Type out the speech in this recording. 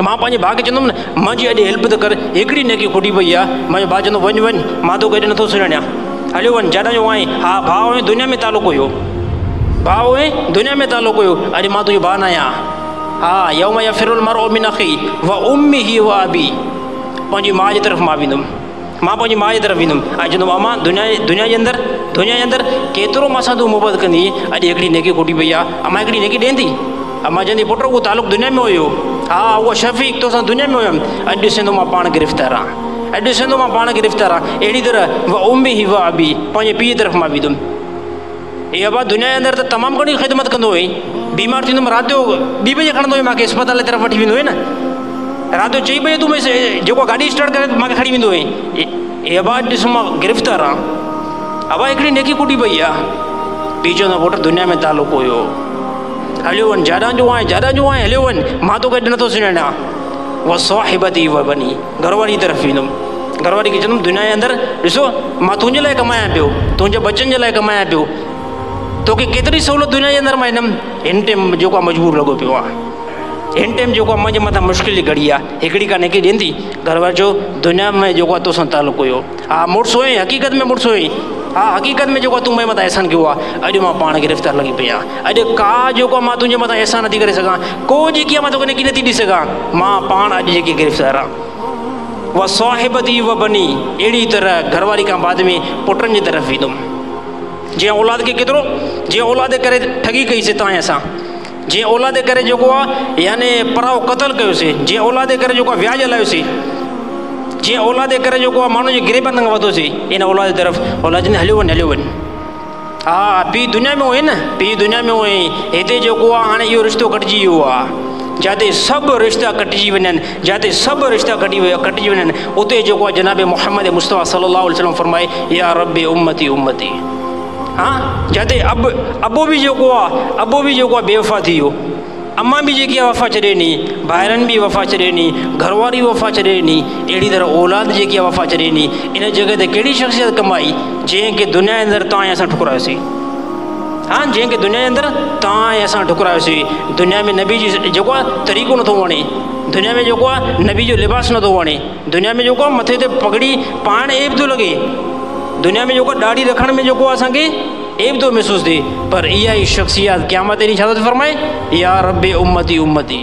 मां पंहिंजे भाउ खे चवंदुमि न मुंहिंजी अॼु हेल्प त कर, हिकिड़ी नेकी खुटी पई आहे, मुंहिंजो भाउ चवंदो वञ वञ, मां तोखे अॼु नथो सुञाणियां, हलियो वञ, जाॾा जो आहीं। हा भाउ हुई दुनिया में तालुक़ु हुयो, भाउ हुई दुनिया में तालुक़ु हुयो, अॼु मां तुंहिंजो भाउ न आहियां। हा यौम यफ़िरुल मरउ मिन अख़ीही व उम्मिही व अबीही, पंहिंजी माउ जी तरफ़ मां वेंदुमि, मां पंहिंजी माउ जी तरफ़ वेंदुमि ऐं चवंदुमि अमा दुनिया जे अंदरि केतिरो मां सां तूं मुहबत कंदी, अॼु हिकिड़ी नेकी खुटी पई आहे, अमा हिकिड़ी नेकी ॾींदी। अमा चवंदी पुटु उहो तालुक़ु दुनिया में हुयो, हा उहा शफ़ीक़ तोसां दुनिया में हुयमि, अॼु ॾिसंदो मां पाण गिरफ़्तार आहियां, अॼु ॾिसंदो मां पाण गिरफ़्तार आहियां। अहिड़ी तरह व उम्मिही व अबीही, पंहिंजे पीउ जी तरफ़ मां वेंदुमि। इहा अबा दुनिया जे अंदरि त तमामु घणी ख़िदमत कंदो हुई, बीमार थींदुमि राति जो 2 बजे खणंदो हुई, मूंखे अस्पताल जी तरफ़ वठी वेंदो हुई न, राति जो 4 बजे तूं जेको गाॾी स्टार्ट करे मूंखे खणी वेंदो हुई। इहा अबा अॼु ॾिसो मां गिरफ़्तार आहियां, अबा हिकिड़ी नेकी खुटी पई आहे। पीउ चवंदो पुटु दुनिया में तालुक़ु हुयो, हलियो वञ, जाॾा जो आहीं हलियो वञ, मां तोखे अॼु नथो सुञाणियां। उहा साहिबती व बनी, घरवारी तरफ़ वेंदुमि, घरवारी खे चवंदुमि दुनिया जे अंदरि ॾिसो मां तुंहिंजे लाइ कमायां पियो, तुंहिंजे बचनि जे लाइ कमायां पियो, तोखे केतिरी सहूलियत दुनिया जे अंदरि मां ॾिनमि, हिन टाइम जेको आहे मजबूर लॻो पियो आहे, हिन टाइम जेको आहे मुंहिंजे मथां मुश्किल जी घड़ी आहे, हिकिड़ी का नेकी ॾींदी। घरवारी जो दुनिया में जेको आहे तोसां तालुक़ु हुयो, हा मुड़ुसु हुई, हक़ीक़त में मुड़ुसु हुई, हा हक़ीक़त में जेको आहे तूं मुंहिंजे मथां अहसान कयो आहे, अॼु मां पाण गिरफ़्तार लॻी पई आहियां, अॼु का जेको आहे मां तुंहिंजे मथां अहसान नथी करे सघां, को जेकी आहे मां तोखे नेकी नथी ॾेई सघां, मां पाण अॼु जेकी गिरफ़्तार आहियां। उहा साहिबती व बनी, अहिड़ी तरह घरवारी खां बाद में पुटनि जी तरफ़ वेंदुमि। जीअं औलाद खे केतिरो, जीअं औलाद करे ठगी कईसीं तव्हां सां, जीअं औलाद करे जेको आहे यानी पराओ क़तल कयोसीं, जीअं औलाद करे जेको आहे व्याज हलायोसीं, जीअं औलाद करे जेको आहे माण्हू जे गिरेबंद खां वरितोसीं, इन औलाद तरफ़ औलाद चवंदी हलियो वञ। हा पीउ दुनिया में हुई न, पीउ दुनिया में हुई, हिते जेको आहे हाणे इहो रिश्तो कटिजी वियो आहे, जिते सभु रिश्ता कटिजी वञनि, जिते सभु रिश्ता कटिजी वञनि, उते जेको आहे जनाब मुहम्मद मुस्तफ़ा सल्लल्लाहु अलैहि वसल्लम फरमाए या रब्बी उम्मती उम्मती। हाँ जिते अबो बि जेको आहे बेवफ़ा थी वियो, अम्मा बि जेकी आहे वफ़ा छॾे ॾिनी, भाइरनि बि वफ़ा छॾे ॾिनी, घरवारी वफ़ा छॾे ॾिनी, अहिड़ी तरह औलाद जेकी आहे वफ़ा छॾे ॾिनी। इन जॻह ते कहिड़ी शख़्सियत कमाई जंहिंखे दुनिया जे अंदरि तव्हां ऐं असां ठुकरायोसीं, हाँ जंहिंखे दुनिया जे अंदरि तव्हां ऐं असां ठुकरायोसीं। दुनिया में नबी जी जेको आहे तरीक़ो नथो वणे, दुनिया में जेको आहे नबी जो लिबास नथो वणे, दुनिया में जेको आहे मथे ते पगड़ी पाण ऐब थो लॻे, दुनिया में जेको ॾाढी रखण में जेको असांखे ऐब थो महसूसु थिए, पर इहा ई शख़्सियत क़यामत ॾींहुं छा थो फरमाए या रब्बे उम्मती उम्मती।